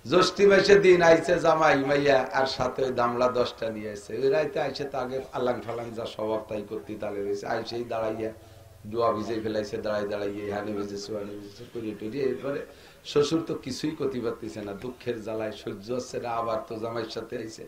জ্যৈষ্ঠী মাসে দিন আইছে জামাই মাইয়া আর সাথে ওই দামলা 10টা নিয়ে আসছে। ওই রাইতে আইসে তো আগে আলাং ফালাং যা স্বভাব তাই করতে তালে রয়েছে, আইসেই দাঁড়াইয়া দোয়া ভিজে ফেলাইছে, দাঁড়াইয়ে হানি ভেজেছে হানি ভেজেছে করিয়ে টরিয়ে। এরপরে শ্বশুর তো কিছুই করতে পারতেছে না, দুঃখের জ্বালায় সহ্য হচ্ছে না, আবার তো জামাইয়ের সাথে আইছে।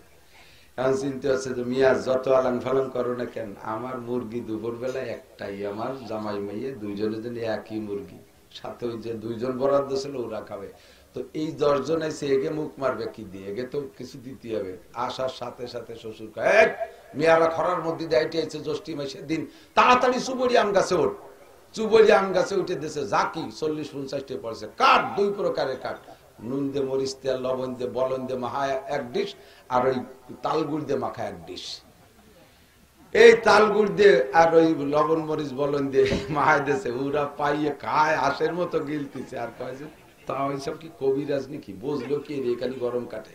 এখন চিন্তা হচ্ছে যে মিয়া যত আলাং ফালাং করো না কেন, আমার মুরগি দুপুর বেলায় একটাই, আমার জামাই মাইয়ে দুইজনের জন্য একই মুরগি, সাথে ওই যে 2 জন বরাদ্দ ছিল ওরা খাবে। তো এই 10 জন আইসে এগে মুখ মারবে কি দিয়ে, এগে তো কিছু দিতে হবে। আসার সাথে সাথে শ্বশুর কয় মেয়ারা খরার মধ্যে দায়িত্ব আইছে জ্যৈষ্ঠী মাসের দিন, তাড়াতাড়ি চুবড়ি আম গাছে ওঠ। চুবড়ি আম গাছে উঠে দেশে জাকি 40-50টা পড়ছে কাঠ, 2 প্রকারের কাঠ, নুন দিয়ে মরিচ দিয়ে লবণ দিয়ে বলন দিয়ে মাখা 1 ডিশ, আর ওই তালগুড় দিয়ে মাখা 1 ডিশ। এই তালগুড় দিয়ে আর ওই লবণ মরিচ বলন দিয়ে মাখায় দেশে, ওরা পাইয়ে খায় আশের মতো গিলতেছে। আর কয় যে তা ওইসব কি কবিরাজ নাকি, বুঝলো কি এখানে গরম কাটে,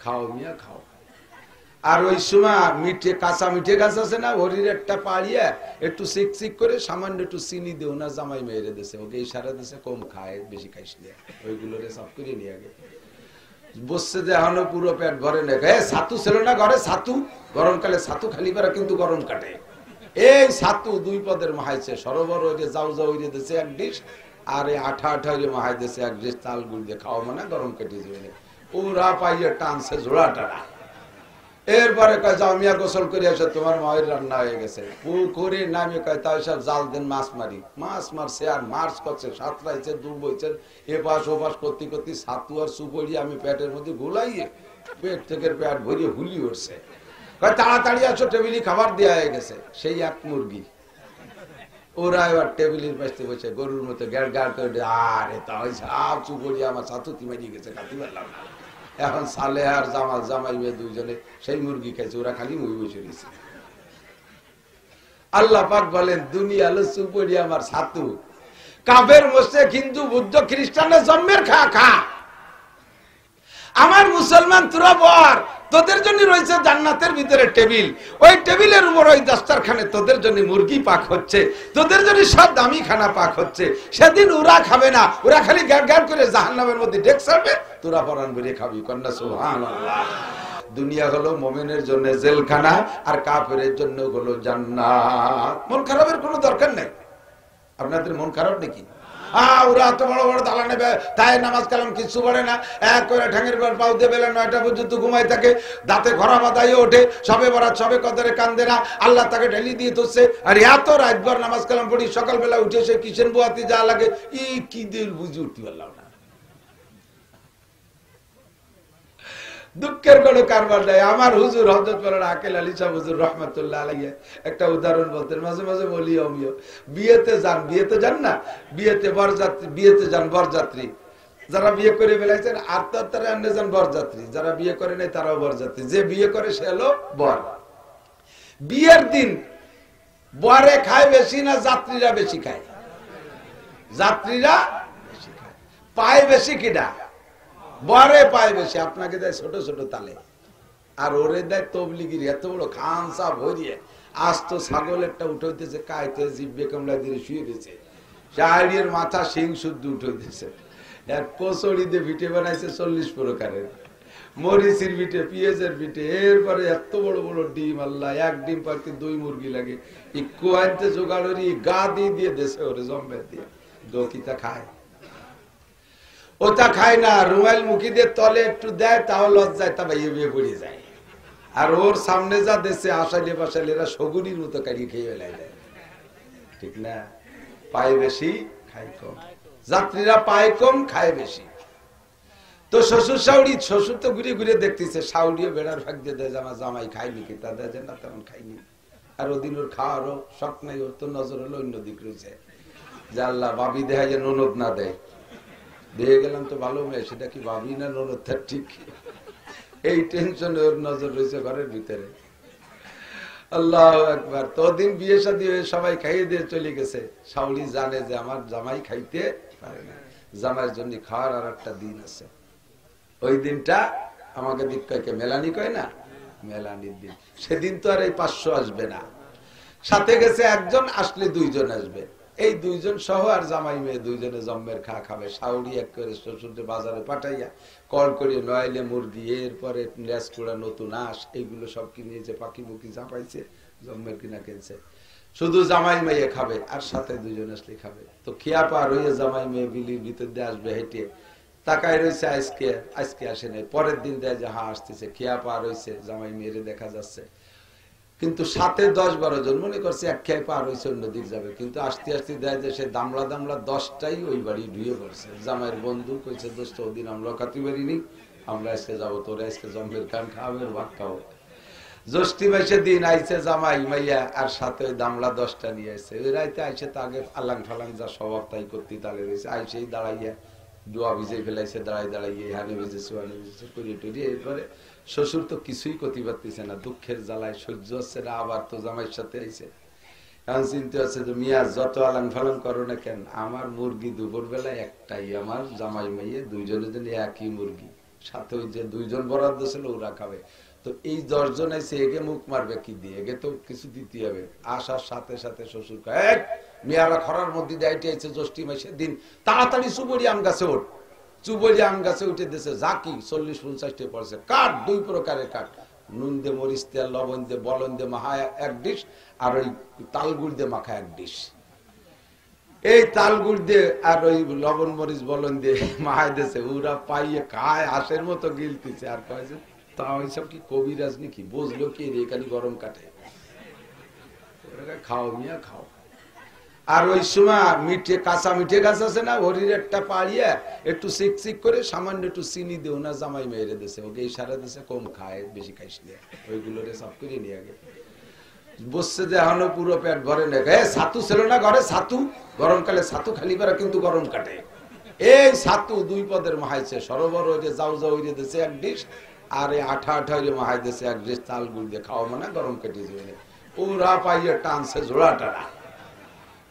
খাও মিয়া খাও। আর ওই সময় মিঠে কাঁচা মিঠে গাছ আছে না, ওরির একটা পাড়িয়ে একটু চিক চিক করে সামান্য একটু চিনি দেও না, জামাই মেয়েরে দেশে ওকে ইশারা দেশে কম খায়, বেশি খাইস না, ওইগুলো সব করে নিয়ে আগে বসছে যে এখনো পুরো পেট ভরে নেই। ছাতু ছিল না ঘরে, ছাতু গরমকালে ছাতু খালি পারা কিন্তু গরম কাটে। এই ছাতু 2 পদের মাহাইছে, সরোবর ওই যাও যাও ওই দেশে 1 ডিশ, আর এই আঠা আঠা ওই মাহাই দেশে 1 ডিশ তাল গুড় দিয়ে খাওয়া, মানে গরম কেটে যাবে। ওরা পাইয়ে টানছে জোড়া টানা। এরপরে কয় যাও মিয়া গোসল করে আসে, তোমার মায়ের রান্না হয়ে গেছে। পুকুরে নামে কয় তাই সব জাল দেন মাছ মারি, মাছ মারছে আর মাছ করছে, সাঁতরাইছে ডুব বইছে, এপাশ ওপাশ করতে করতে ছাতু আর সুপড়ি আমি পেটের মধ্যে গোলাইয়ে পেট থেকে পেট ভরিয়ে হুলি উঠছে। কয় তাড়াতাড়ি আসো, টেবিলে খাবার দেওয়া হয়ে গেছে। সেই 1 মুরগি, ওরা এবার টেবিলের পাশে বসে গরুর মতো গ্যাড় গ্যাড় করে, আরে তাই সব সুপড়ি আমার ছাতু মারিয়ে গেছে, কাটি পারলাম না। এখন সালে আর জামাল জামাই মেয়ে 2 জনে সেই মুরগি খাইছে, ওরা খালি মুই বসে রয়েছে। আল্লাহ পাক বলেন দুনিয়া হলো সুপড়ি আমার ছাতু, কাফের মুশরিক হিন্দু বুদ্ধ খ্রিস্টানের জন্মের খা খা, আমার মুসলমান তোরা বর, তোদের জন্য রয়েছে জান্নাতের ভিতরে টেবিল, ওই টেবিলের উপর ওই দস্তরখানে তোদের জন্য মুরগি পাক হচ্ছে, তোদের জন্য সব দামি খানা পাক হচ্ছে। সেদিন ওরা খাবে না, ওরা খালি গ্যার গ্যার করে জাহান্নামের মধ্যে ডেক ছাড়বে, তোরা পরান বেরিয়ে খাবি। কন্যা সুবহানাল্লাহ। দুনিয়া হলো মুমিনের জন্য জেলখানা, আর কাফেরের জন্য হলো জান্নাত। মন খারাপের কোনো দরকার নেই। আপনাদের মন খারাপ নাকি? ওরা এত বড় বড় দালা নেবে, তাই নামাজ কালাম কিছু পড়ে না, এক করে ঠ্যাঙের পর পাও দিয়ে বেলা 9টা পর্যন্ত ঘুমাই থাকে, দাঁতে ঘরা বাঁধাই ওঠে, সবে বরাত সবে কদরে কান্দে না, আল্লাহ তাকে ঢেলি দিয়ে ধরছে। আর এত রাতভর নামাজ কালাম পড়ি, সকালবেলা উঠে সে কিচেন বোয়াতে যা লাগে ই কি দিল বুঝে উঠতে পারলাম না। দুঃখের কোনো কারবার নাই। আমার হুজুর হযরত মাওলানা আকিল আলী সাহেব হুজুর রাহমাতুল্লাহ আলাইহি একটা উদাহরণ বলতেন, মাঝে মাঝে বলি আমিও, বিয়েতে যান না, বিয়েতে বরযাত্রী, বিয়েতে যান বরযাত্রী, যারা বিয়ে করে ফেলাইছেন আর তারা আন্নে যান বরযাত্রী, যারা বিয়ে করে নাই তারাও বরযাত্রী, যে বিয়ে করে সে হলো বর। বিয়ের দিন বরে খায় বেশি না যাত্রীরা বেশি খায়? যাত্রীরা বেশি খায়। পায় বেশি কিনা? বরে পায় বেশি। আপনাকে দেয় ছোট ছোট তালে, আর ওরে দেয় তবলিগির এত বড় খানসা ভরিয়ে। আজ তো ছাগল একটা উঠেছে, কাইতে জিব্বে কামলা দিয়ে শুয়ে দিয়েছে, শাহরির মাথা সিং শুদ্ধ উঠেছে, এক কচড়ি দিয়ে ভিটে বানাইছে 40 প্রকারের, মরিচের ভিটে, পেঁয়াজের ভিটে, এরপরে এত বড় বড় ডিম, আল্লাহ 1 ডিম পারতে 2 মুরগি লাগে, ইকু আনতে জোগাড়ি গা দিয়ে দিয়ে দেশে ওরে জম্বে দিয়ে দকিতা খায়। ওটা খায় না, রুমাইল মুখি দিয়ে তলে একটু দেয়, তাও লজ্জায় তা বাইয়ে বিয়ে পড়ে যায়। আর ওর সামনে যা দেশে আসাইলে বাসাইলে এরা শগুনির মতো কাড়িয়ে খেয়ে ফেলাই দেয়, ঠিক না? পায় বেশি খায় কম, যাত্রীরা পায় কম খায় বেশি। তো শ্বশুর শাউরি, শ্বশুর তো ঘুরে ঘুরে দেখতেছে, শাউরিও বেড়ার ভাগ দিয়ে দেয়, আমার জামাই খাইনি কি, তা দেয় না তেমন খাইনি। আর ওদিন ওর খাওয়ারও শখ নাই, ওর তো নজর হলো অন্য দিক রয়েছে, যে আল্লাহ ভাবি দেয় যে ননদ না দেয়, দিয়ে গেলাম তো ভালো মেয়ে, সেটা কি ভাবি না ননদ তার ঠিক, এই টেনশনে ওর নজর রয়েছে ঘরের ভিতরে। আল্লাহু আকবার। তো দিন বিয়ে শাদী হয়ে সবাই খাইয়ে দিয়ে চলে গেছে, শাউরি জানে যে আমার জামাই খাইতে পারে না, জামাইয়ের জন্য খাওয়ার আর একটা দিন আছে। ওই দিনটা আমাকে দিককে মেলানি কয় না, মেলানির দিন। সেদিন তো আর এই 500 আসবে না, সাথে গেছে একজন, আসলে 2 জন আসবে। এই দুইজন সহ আর জামাই মেয়ে দুইজনে জম্মের খা খাবে। শাউরি এক করে শ্বশুরকে বাজারে পাঠাইয়া কল করিয়ে নয়াইলে মুরগি, এরপরে লেসকুড়া নতুন আঁশ, এইগুলো সব কিনেছে, পাখি মুখি চাপাইছে, জম্মের কিনা কিনছে। শুধু জামাই মেয়ে খাবে আর সাথে দুইজন আসলে খাবে। তো খিয়া পার হয়ে জামাই মেয়ে বিলির ভিতর দিয়ে আসবে হেঁটে, তাকায় রয়েছে আজকে আসে নাই, পরের দিন দেয় যে হ্যাঁ আসতেছে। খিয়া পার হয়েছে, জামাই মেয়েরে দেখা যাচ্ছে, কিন্তু সাথে 10-12 জন মনে করছে এক খেয়ে পার হয়েছে অন্যদিক যাবে, কিন্তু আসতে আসতে দেয় যে সে দামলা 10টাই ওই বাড়ি ঢুয়ে পড়ছে। জামাইয়ের বন্ধু কইছে দোস্ত ওদিন আমরা খাতে পারিনি, আমরা আজকে যাবো, তোরা আজকে জম্মের কান খাওয়াবে, ভাগ খাও। জ্যৈষ্ঠী মাসের দিন আইছে জামাই মাইয়া আর সাথে ওই দামলা 10টা নিয়ে আসছে। ওই রাইতে আইসে তো আগে আলাং ফালাং যা স্বভাব তাই করতে তালে রয়েছে, আইসেই দাঁড়াইয়া দোয়া ভিজে ফেলাইছে, দাঁড়াইয়ে হানে ভিজেছে ওয়ানে ভিজেছে করিয়ে টরিয়ে। এরপরে শ্বশুর তো কিছুই করতে পারতেছে না, দুঃখের জ্বালায় সহ্য হচ্ছে না, আবার তো জামাইয়ের সাথে আইছে। এখন চিন্তা হচ্ছে যে মিয়া যত আলাং ফালাং করো না কেন, আমার মুরগি দুপুর বেলায় একটাই, আমার জামাই মাইয়ে দুইজনের জন্য একই মুরগি, সাথে ওই যে দুইজন বরাদ্দ ছিল ওরা খাবে। তো এই 10 জন এসে এগে মুখ মারবে কি দিয়ে, এগে তো কিছু দিতে হবে। আসার সাথে সাথে শ্বশুর কয় মেয়ারা খরার মধ্যে দেয়টি আছে জ্যৈষ্ঠী মাসের দিন, তাড়াতাড়ি চুবড়ি আম গাছে ওঠ। চুবড়ি আম গাছে উঠে দিয়েছে, জাকি 40-50টা পড়ছে, কাঠ 2 প্রকারের কাঠ, নুন দিয়ে মরিচ দিয়ে লবণ দিয়ে বলন দিয়ে মাখা 1 ডিশ, আর ওই তালগুড় দিয়ে মাখা 1 ডিশ। এই তালগুড় দিয়ে আর ওই লবণ মরিচ বলন দিয়ে মাহাই দিয়েছে, ওরা পাইয়ে খায় হাঁসের মতো গিলতেছে। আর কয়েছে তা ওইসব কি কবিরাজ নাকি, বুঝলো কি রে খালি গরম কাটে, খাও মিয়া খাও। আর ওই সময় মিঠে কাঁচা মিঠে গাছ আছে না, হরির একটা পাড়িয়ে একটু চিক করে সামান্য একটু চিনি দেও না, জামাই মেয়েরে দিছে, ওকে এই সারা দিছে কম খায়, বেশি খাইস না, ওইগুলো সব করে নিয়ে আগে বসছে যে এখনো পুরো পেট ভরে না। ছাতু ছিল না ঘরে, ছাতু গরমকালে ছাতু খালি পারা কিন্তু গরম কাটে। এই ছাতু 2 পদের মাহাইছে, সরোবর ওইরে যাও ওইরে দিছে 1 ডিশ, আর এই আঠা ওইরে মাহাই দিছে 1 ডিশ, তাল গুড় দিয়ে খাওয়া মানে গরম কেটে যাবে। ওরা পাইয়ে টানছে জোড়া টানা।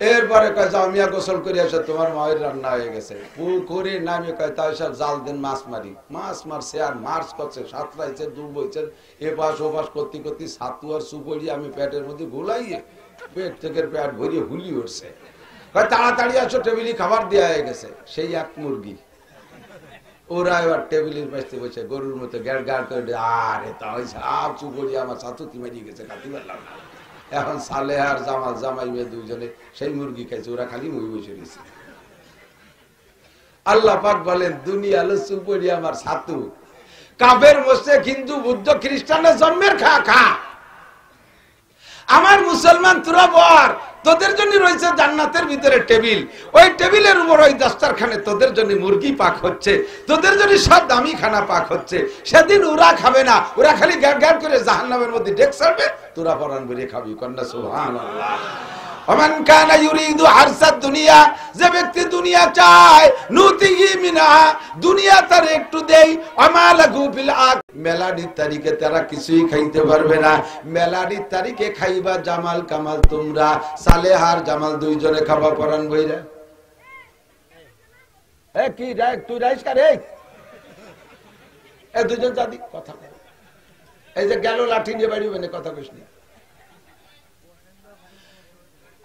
এরপরে কয় যাও মিয়া গোসল করে আসে, তোমার মায়ের রান্না হয়ে গেছে। পুকুরে নামে কয় তাই সব জাল দেন মাছ মারি, মাছ মারছে আর মাছ করছে, সাঁতরাইছে ডুব হয়েছে, এপাশ ওপাশ করতে করতে ছাতু আর সুপড়ি আমি পেটের মধ্যে ঘুলাইয়ে পেট থেকে পেট ভরিয়ে হুলি উঠছে। কয় তাড়াতাড়ি আসো, টেবিলে খাবার দেওয়া হয়ে গেছে। সেই 1 মুরগি, ওরা এবার টেবিলের পাশে বসে গরুর মতো গ্যাড় গ্যাড় করে, আরে তাই সব সুপড়ি আমার ছাতুতি মারিয়ে গেছে, খাতে পারলাম না। এখন সালে আর জামাই মেয়ে দুইজনে সেই মুরগি খাইছে, ওরা খালি মুই বসে রয়েছে। আল্লাহ পাক বলেন দুনিয়া হলো সুপরি আমার ছাতু, কাফের মুশরিক হিন্দু বুদ্ধ খ্রিস্টানের জন্মের খা খা, আমার মুসলমান তোরা বর, তোদের জন্য রয়েছে জান্নাতের ভিতরে টেবিল, ওই টেবিলের উপর ওই দস্তরখানে তোদের জন্য মুরগি পাক হচ্ছে, তোদের জন্য সব দামি খানা পাক হচ্ছে। সেদিন ওরা খাবে না, ওরা খালি গ্যাট গ্যাট করে জাহান্নামের মধ্যে ডেক ছাড়বে, তোরা পরান বেরিয়ে খাবি। কন্যা সুবহানাল্লাহ। ওমান কানা ইউরিদু হারসাদ দুনিয়া, যে ব্যক্তি দুনিয়া চায়, নুতিহি মিনহা, দুনিয়া তার একটু দেই, আমালাহু ফিল আখ, মেলানির তারিখে তারা কিছুই খাইতে পারবে না। মেলানির তারিখে খাইবা জামাল কামাল তোমরা, সালেহার জামাল দুইজনে খাবা পরান বইরা। এ কি রে তুই রাইস কারে, এ দুইজন জাদি কথা কয়, এই যে গেল লাঠি নিয়ে বাড়ি মানে কথা কইস না।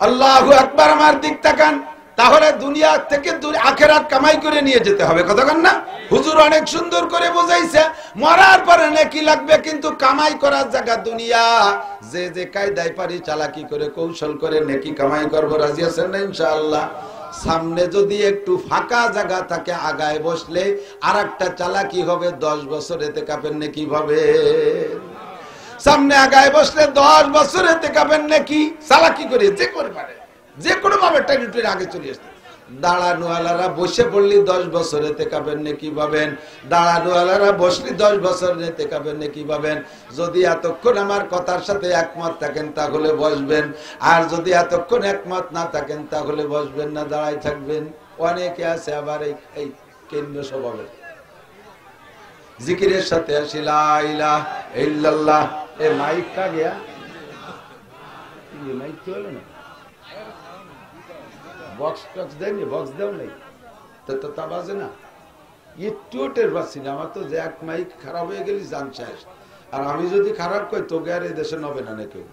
আল্লাহু আকবার, আমার দিক তাকান। তাহলে দুনিয়া থেকে আখিরাত কামাই করে নিয়ে যেতে হবে, কথা কন না? হুজুর অনেক সুন্দর করে বোঝাইছে, মরার পরে নেকি লাগবে, কিন্তু কামাই করার জায়গা দুনিয়া। যে যে কায়দায় পারি চালাকি করে কৌশল করে নেকি কামাই করবো, রাজি আছেন না ইনশাআল্লাহ? সামনে যদি একটু ফাঁকা জায়গা থাকে, আগায় বসলে আর একটা চালাকি হবে, 10 বছর ইতিকাফের নেকি হবে। সামনে আগায় বসলে 10 বছর ইতিকাফের নেকি চালাকি করে যে করে পারে, যে কোনো ভাবে টেরিটরি আগে চলে আসতে। দাঁড়ানোয়ালারা বসে পড়লি 10 বছর ইতিকাফের নেকি পাবেন, দাঁড়ানোয়ালারা বসলি 10 বছর ইতিকাফের নেকি পাবেন। যদি এতক্ষণ আমার কথার সাথে একমত থাকেন তাহলে বসবেন, আর যদি এতক্ষণ একমত না থাকেন তাহলে বসবেন না, দাঁড়াই থাকবেন। অনেকে আছে আবার এই কেন্দ্র স্বভাবের জিকিরের সাথে আসি লা ইলাহা ইল্লাল্লাহ। এ মাইক কা গয়া, ये माइक क्यों ना বক্স টক্স দেয়নি, বক্স দেও নাই তো তা বাজে না। একটুটের বাজছি না, আমার তো যে এক মাইক খারাপ হয়ে গেলি জান শেষ। আর আমি যদি খারাপ কই তোকে আর এই দেশে নবে না কেউ।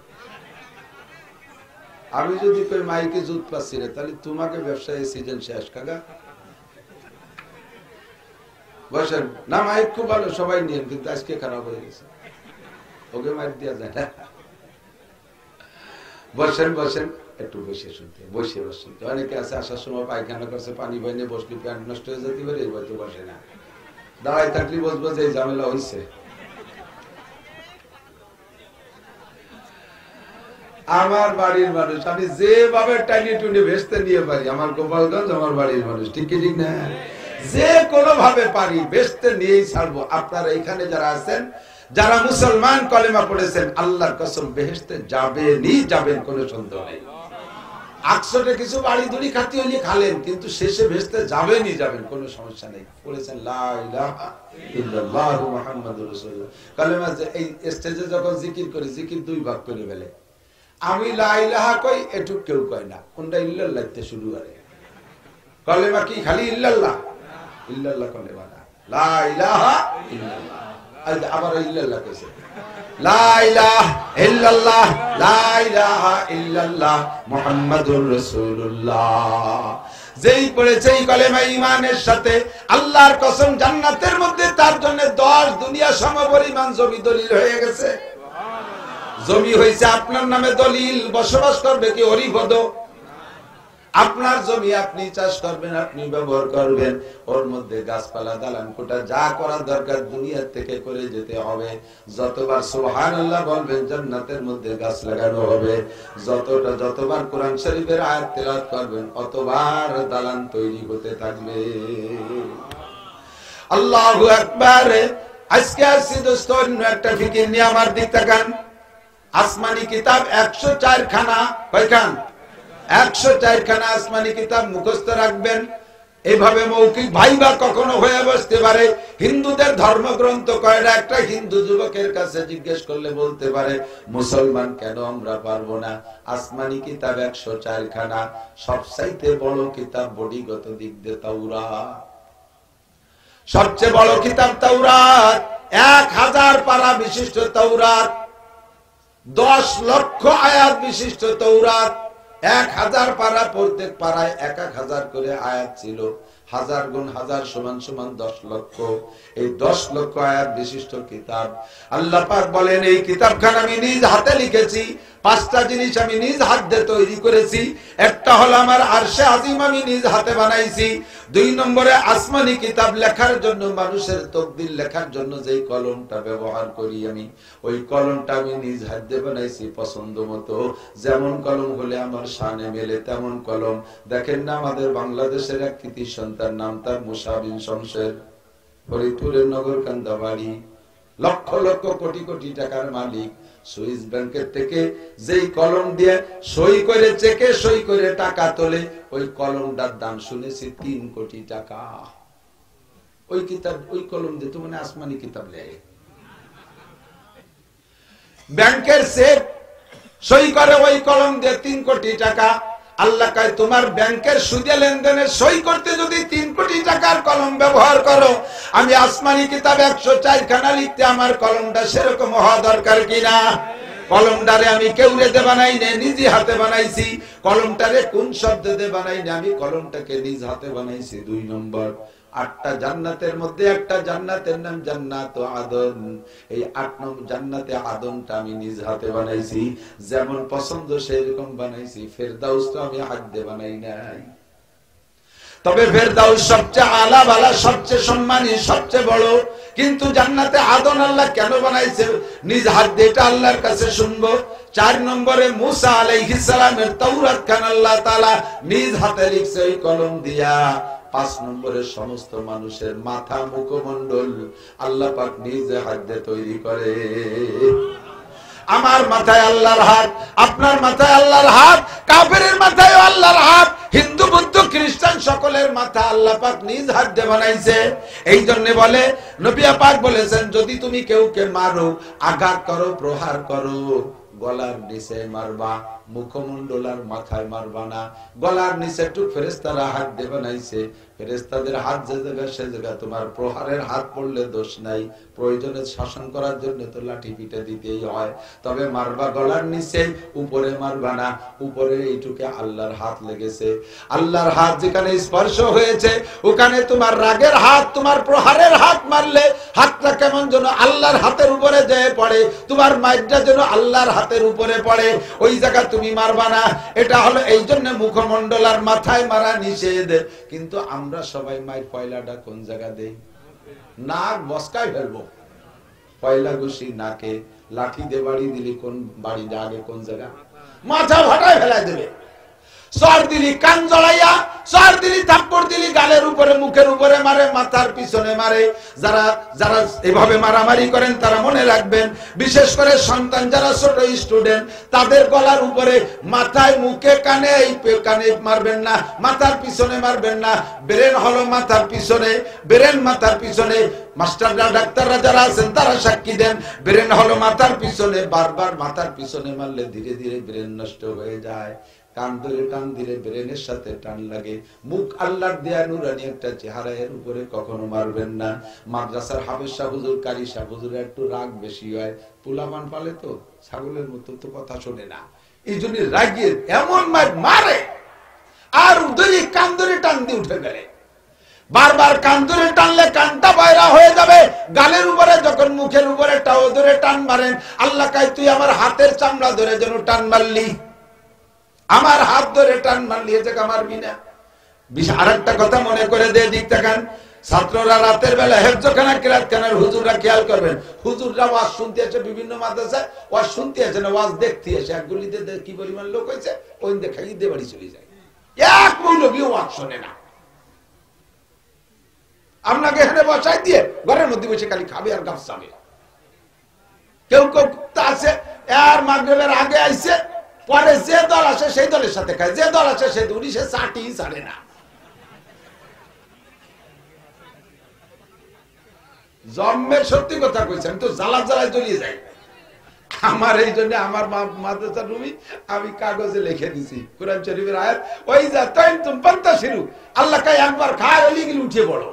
আমি যদি কই মাইকে জুত পাচ্ছি না, তাহলে তোমাকে ব্যবসায় সিজন শেষ কাকা। বসেন না, মাইক খুব ভালো, সবাই নিয়েন, কিন্তু আজকে খারাপ হয়ে গেছে, ওকে মাইক দেওয়া যায় না। বসেন বসেন, একটু বসে শুনতে, বসে শুনতে। অনেকে আছে আসার সময় পায়খানা করছে, পানি বাইনে বসলি প্যান্ট নষ্ট হয়ে যেতে পারে, এই হয়তো বসে না। দাঁড়ায় থাকলে বসবো যে এই ঝামেলা হয়েছে। আমার বাড়ির মানুষ, আমি যেভাবে টাইনি টুনি ভেস্তে নিয়ে পারি, আমার গোপালগঞ্জ আমার বাড়ির মানুষ, ঠিক কি ঠিক না? যে কোনো ভাবে পারি ভেস্তে নিয়েই ছাড়বো। আপনারা এখানে যারা আছেন, যারা মুসলমান কলেমা পড়েছেন, আল্লাহর কসম বেহেশতে যাবেনই যাবেন, কোনো সন্দেহ নেই। আকসরে কিছু বাড়ি দুড়ি খাতি হইলে খালেন, কিন্তু শেষে ভেস্তে যাবেনই যাবেন, কোনো সমস্যা নেই। পড়েছেন লা ইলাহা ইল্লাল্লাহু মুহাম্মাদুর রাসূলুল্লাহ। কলেমা এই স্টেজে যখন জিকির করি, জিকির দুই ভাগ করে ফেলে। আমি লা ইলাহা কই, এটু কেউ কয় না, কোনটা ইল্লাল্লাহ তে শুরু করে। কলেমা কি খালি ইল্লাল্লাহ? ইল্লাল্লাহ কলেমা না, লা ইলাহা ইল্লাল্লাহ। আবার ইল্লাল্লাহ কইছে, লা ইলাহা ইল্লাল্লাহ, লা ইলাহা ইল্লাল্লাহ মুহাম্মাদুর রাসূলুল্লাহ। যেই পড়েছে এই কলেমা ঈমানের সাথে, আল্লাহর কসম জান্নাতের মধ্যে তার জন্য 10 দুনিয়া সমপরিমাণ জমি দলিল হয়ে গেছে। জমি হয়েছে আপনার নামে দলিল, বসবাস করবে কি হরিপদ। আপনার জমি আপনি চাষ করবেন, আপনি ব্যবহার করবেন, ওর মধ্যে গাছপালা দালান কোটা যা করার দরকার দুনিয়া থেকে করে যেতে হবে। যতবার সুবহানাল্লাহ বলবেন জান্নাতের মধ্যে গাছ লাগানো হবে। যতবার কোরআন শরীফের আয়াত তেলাওয়াত করবেন, অতবার দালান তৈরি হতে থাকবে। আল্লাহু আকবার। আজকে আসছি দোস্ত অন্য একটা ফিকির নিয়ে আমার দিক তাকান। আসমানি কিতাব 104 খানা, কয়খান? 104 খানা আসমানি কিতাব মুখস্থ রাখবেন। এইভাবে মৌখিক ভাইবা কখনো হয়ে বসতে পারে। হিন্দুদের ধর্মগ্রন্থ কয়টা? একটা হিন্দু যুবকের কাছে জিজ্ঞেস করলে বলতে পারে, মুসলমান কেন আমরা পারবো না? আসমানি কিতাব 104 খানা। সবচাইতে বড় কিতাব বডিগত দিক দিয়ে তাওরাত। সবচেয়ে বড় কিতাব তাওরাত। 1000 পারা বিশিষ্ট তাওরাত, 10 লক্ষ আয়াত বিশিষ্ট তাওরাত। 1000 পারা, প্রত্যেক পারায় 1000 করে আয়াত ছিল। 1000 গুণ 1000 সমান সমান 10 লক্ষ। এই 10 লক্ষ আয়াত বিশিষ্ট কিতাব। আল্লাহ পাক বলেন, এই কিতাবখানা আমি নিজ হাতে লিখেছি। 5টা জিনিস আমি নিজ হাত দিয়ে তৈরি করেছি। একটা হলো আমার আরশে আজিম আমি নিজ হাতে বানাইছি। 2 নম্বরে আসমানি কিতাব লেখার জন্য, মানুষের তকদির লেখার জন্য যেই কলমটা ব্যবহার করি আমি, ওই কলমটা আমি নিজ হাত দিয়ে বানাইছি পছন্দ মতো। যেমন কলম হলে আমার শানে মেলে তেমন কলম। দেখেন না আমাদের বাংলাদেশের এক কৃতি সন্তান, নাম তার মুসা বিন শমশের, ফরিদপুরের নগরকান্দা বাড়ি, লক্ষ লক্ষ কোটি কোটি টাকার মালিক। সুইস ব্যাংকের থেকে যেই কলম দিয়ে সই করে, চেকে সই করে টাকা তোলে, ওই কলমটার দাম শুনেছি 3 কোটি টাকা। ওই কিতাব, ওই কলম দিয়ে তো মানে আসমানি কিতাব লেয়। ব্যাংকের চেক সই করে ওই কলম দিয়ে 3 কোটি টাকা। আল্লাহ কয়, তোমার ব্যাংকের সুদে লেনদেনে সই করতে যদি 3 কোটি টাকার কলম ব্যবহার করো, আমি আসমানি কিতাব 104 খানা লিখতে আমার কলমটা সেরকম হওয়া দরকার কিনা? কলমটারে আমি কেউরে দিয়ে বানাই না, নিজে হাতে বানাইছি। কলমটারে কোন শব্দ দিয়ে বানাই না, আমি কলমটাকে নিজ হাতে বানাইছি। 2 নম্বর, 8টা জান্নাতের মধ্যে একটা জান্নাতের নাম জান্নাত আদন। এই 8 নম্বর জান্নাতে আদনটা আমি নিজ হাতে বানাইছি। যেমন পছন্দ সেরকম বানাইছি। ফেরদাউসটা আমি হাত দিয়ে বানাই নাই। তবে ফেরদাউস সবচেয়ে আলা বালা, সবচেয়ে সম্মানী, সবচেয়ে বড়। কিন্তু জান্নাতে আদন আল্লাহ কেন বানাইছে নিজ হাত দিয়ে, এটা আল্লাহর কাছে শুনবো। 4 নম্বরে মুসা আলাইহিস সালামের তাওরাত খান আল্লাহ তাআলা নিজ হাতে লিখছে ওই কলম দিয়া। 5 নম্বরে সমস্ত মানুষের মাথা মুখমণ্ডল আল্লাহ পাক নিজে হাত দিয়ে তৈরি করে। আমার মাথায় আল্লাহর হাত, আপনার মাথায় আল্লাহর হাত, কাফেরের মাথায় আল্লাহর হাত, হিন্দু বৌদ্ধ খ্রিস্টান সকলের মাথা আল্লাহ পাক নিজ হাত দিয়ে বানাইছে। এই জন্য বলে নবী পাক বলেছেন, যদি তুমি কেউকে মারো, আঘাত করো, প্রহার করো, গলার নিচে মারবা, মুখমণ্ডল আর মাথায় মারবা না। গলার নিচে একটু ফেরেশতারা হাত দিয়ে বানাইছে, ফেরেশতাদের হাত যে জায়গা সে জায়গা তোমার প্রহারের হাত পড়লে দোষ নাই, প্রয়োজনে শাসন করার জন্য তো লাঠি পিঠে দিতেই হয়, তবে মারবা গলার নিচে, উপরে মারবা না। উপরে এইটুকে আল্লাহর হাত লেগেছে, আল্লাহর হাত যেখানে স্পর্শ হয়েছে ওখানে তোমার রাগের হাত, তোমার প্রহারের হাত মারলে হাতটা কেমন যেন আল্লাহর হাতের উপরে যেয়ে পড়ে, তোমার মাইরটা যেন আল্লাহর হাতের উপরে পড়ে, ওই জায়গা তুমি মারবা না। এটা হলো এই জন্য মুখমণ্ডল আর মাথায় মারা নিষেধ। কিন্তু আমরা সবাই মায়ের পয়লাটা কোন জায়গা দেই? নাক বসকায় ফেলবো, পয়লা ঘুষি নাকে, লাঠি দিয়ে বাড়ি দিলি কোন বাড়ি আগে কোন জায়গা? মাথা ফাটায় ফেলাই দেবে। সর দিলি কান জড়াইয়া, সর দিলি থাপ্পড় দিলি গালের উপরে, মুখের উপরে মারে, মাথার পিছনে মারে। যারা যারা এভাবে মারামারি করেন তারা মনে রাখবেন, বিশেষ করে সন্তান যারা ছোট স্টুডেন্ট তাদের গলার উপরে, মাথায়, মুখে, কানে, এই কানে মারবেন না, মাথার পিছনে মারবেন না। ব্রেন হলো মাথার পিছনে, ব্রেন মাথার পিছনে। মাস্টাররা ডাক্তাররা যারা আছেন তারা সাক্ষী দেন, ব্রেন হলো মাথার পিছনে। বারবার মাথার পিছনে মারলে ধীরে ধীরে ব্রেন নষ্ট হয়ে যায়। কান ধরে টান দিলে ব্রেনের সাথে টান লাগে। মুখ আল্লাহর দেয়া নুরানি একটা চেহারা, এর উপরে কখনো মারবেন না। মাদ্রাসার হাফেজ সাহেব হুজুর, কারি সাহেব হুজুরের একটু রাগ বেশি হয়, পোলাপান পালে তো ছাগলের মতো তো কথা শোনে না, এই জন্য রাগিয়ে এমন মারে। আর উদয় কান ধরে টান দিয়ে উঠে গেলে, বারবার কান ধরে টানলে কানটা বাইরা হয়ে যাবে। গালের উপরে যখন মুখের উপরে টাও ধরে টান মারেন, আল্লাহ কয় তুই আমার হাতের চামড়া ধরে যেন টান মারলি, আমার হাত ধরে টান মারলি, এ জায়গা মারবি না। আর একটা কথা মনে করে দিয়ে দিক দেখান, ছাত্ররা রাতের বেলা হেফজখানা কিরাতখানার হুজুররা খেয়াল করবেন, হুজুররা ওয়াজ শুনতে আসে বিভিন্ন মাদ্রাসায়, ওয়াজ শুনতে আসে না, ওয়াজ দেখতে আসে। এক গলিতে কি পরিমাণ লোক হয়েছে, ওই দেখাই দিয়ে বাড়ি চলে যায়। এক মৌলবী ওয়াজ শোনে না। আপনাকে এখানে বসাই দিয়ে ঘরের মধ্যে বসে খালি খাবে আর গাছ চাবে। কেউ কেউ আছে আর মাগরিবের আগে আইছে, পরে যে দল আসে সেই দলের সাথে খায়, যে দল আসে সেই দল, সে চাটি ছাড়ে না। জন্মের সত্যি কথা কইছেন তো, জ্বালা জ্বালায় জ্বলিয়ে যায়। আমার এই জন্য আমার মাদ্রাসা রুমি আমি কাগজে লিখে দিছি কোরআন শরীফের আয়াত, ওই যা তাই তুমি পান্তা শিরু, আল্লাহ কাই একবার খায় ওলি গেলি উঠে বড়,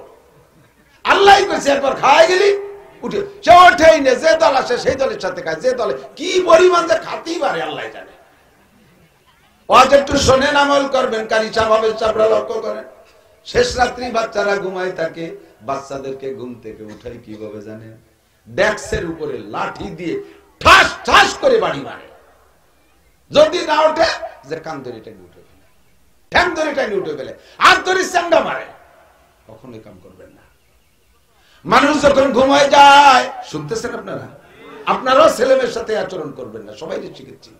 আল্লাহ কইছে একবার খায় গেলি উঠে, সে ওঠেই না। যে দল আসে সেই দলের সাথে খায়, যে দলে কি পরিমাণ যে খাতেই পারে আল্লাহ জানে। ওয়াজ একটু শোনেন, আমল করবেন, কারি স্বভাবের চাপড়া লক্ষ্য করেন। শেষ রাত্রি বাচ্চারা ঘুমায় থাকে, বাচ্চাদেরকে ঘুম থেকে উঠাই কিভাবে জানেন? ডেস্কের উপরে লাঠি দিয়ে ঠাস ঠাস করে বাড়ি মারে। যদি না ওঠে, যে কান ধরে টেনে উঠে গেলে, ঠ্যাং ধরে টেনে উঠে গেলে, হাত ধরে চাঙ্গা মারে। কখনোই কাম করবেন না। মানুষ যখন ঘুমায় যায়, শুনতেছেন আপনারা, আপনারাও ছেলেমেয়ের সাথে আচরণ করবেন না, সবাই শিখেছি।